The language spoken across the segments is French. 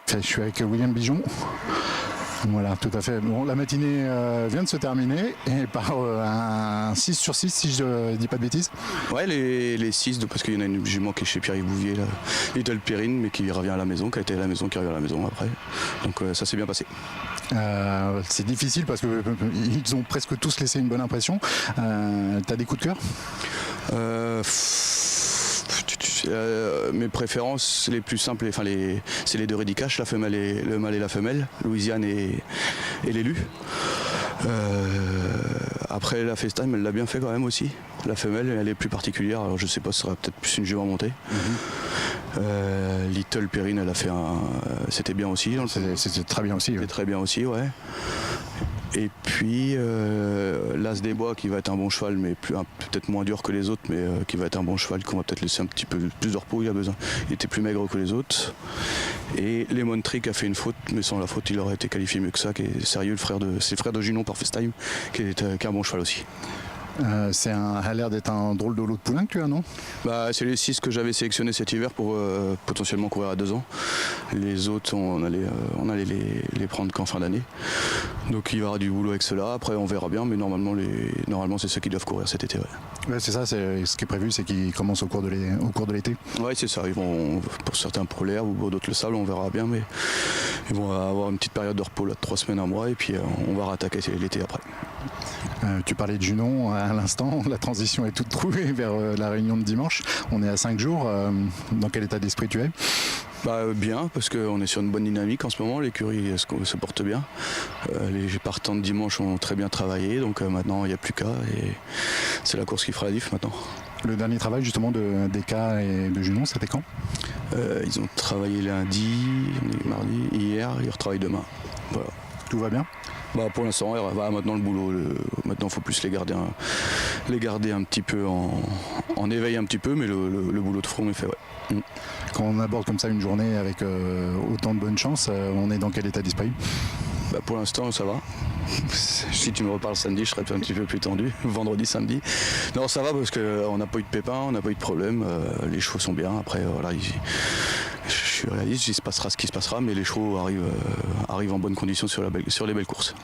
Je suis avec William Bijon. Voilà, tout à fait. Bon, la matinée vient de se terminer et par un 6 sur 6, si je ne dis pas de bêtises. Ouais, les 6, parce qu'il y en a une jument qui est chez Pierre-Yves Bouvier, là, Little Perrine, mais qui revient à la maison, qui a été à la maison, qui revient à la maison après. Donc ça s'est bien passé. C'est difficile parce qu'ils ont presque tous laissé une bonne impression. T'as des coups de cœur? Mes préférences les plus simples, c'est les deux Rédicaches, le mâle et la femelle, Louisiane et l'élu. Après la FaceTime, elle l'a bien fait quand même aussi. La femelle, elle est plus particulière, alors je sais pas, ce sera peut-être plus une jument montée. Little Perrine, elle a fait c'était bien aussi. C'était très bien aussi. C'était très bien aussi, ouais. Et puis l'As des Bois qui va être un bon cheval, mais peut-être moins dur que les autres, mais qui va être un bon cheval, qu'on va peut-être laisser un petit peu plus de repos, il a besoin. Il était plus maigre que les autres. Et Lemon Tree qui a fait une faute, mais sans la faute il aurait été qualifié mieux que ça, qui est sérieux, c'est le frère de Junon par FaceTime, qui est un bon cheval aussi. A l'air d'être un drôle de lot de poulain que tu as, non? C'est les 6 que j'avais sélectionnés cet hiver pour potentiellement courir à 2 ans. Les autres, on allait les prendre qu'en fin d'année. Donc il y aura du boulot avec ceux-là. Après, on verra bien, mais normalement c'est ceux qui doivent courir cet été. Ouais. Ouais, c'est ça, ce qui est prévu, c'est qu'ils commencent au cours de l'été. Oui, c'est ça. Ils vont, pour certains pour l'air ou pour d'autres le sable, on verra bien, mais ils vont avoir une petite période de repos là, de 3 semaines, un mois, et puis on va rattaquer l'été après. Tu parlais de Junon à l'instant, la transition est toute trouvée vers la réunion de dimanche. On est à 5 jours. Dans quel état d'esprit tu es? Bien, parce qu'on est sur une bonne dynamique en ce moment, l'écurie se porte bien. Les partants de dimanche ont très bien travaillé, donc maintenant il n'y a plus qu'à, et c'est la course qui fera la diff maintenant. Le dernier travail justement d'Eka et de Junon, c'était quand? Ils ont travaillé lundi, mardi, hier, ils retravaillent demain. Voilà. Tout va bien? Pour l'instant, maintenant le boulot, maintenant il faut plus les garder un petit peu en éveil un petit peu, mais le boulot de front est fait, ouais. Quand on aborde comme ça une journée avec autant de bonne chance, on est dans quel état d'esprit? Pour l'instant, ça va. Si tu me reparles samedi, je serai un petit peu plus tendu. Vendredi, samedi. Non, ça va parce qu'on n'a pas eu de pépins, on n'a pas eu de problème. Les chevaux sont bien. Après, voilà, je suis réaliste, il se passera ce qui se passera, mais les chevaux arrivent en bonne condition sur les belles courses.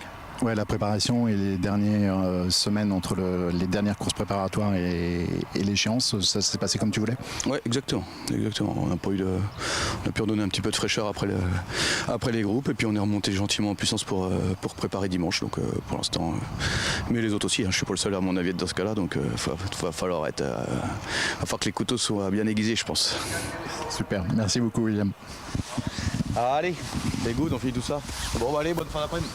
Ouais, la préparation et les dernières semaines entre les dernières courses préparatoires et l'échéance, ça s'est passé comme tu voulais? Ouais, exactement. On a pu redonner un petit peu de fraîcheur après les groupes, et puis on est remonté gentiment en puissance pour préparer dimanche. Donc pour l'instant, mais les autres aussi. Je suis pas le seul à mon avis dans ce cas-là, donc va falloir que les couteaux soient bien aiguisés, je pense. Super, merci beaucoup William. Allez, c'est good, on finit tout ça. Bon, allez, bonne fin d'après-midi.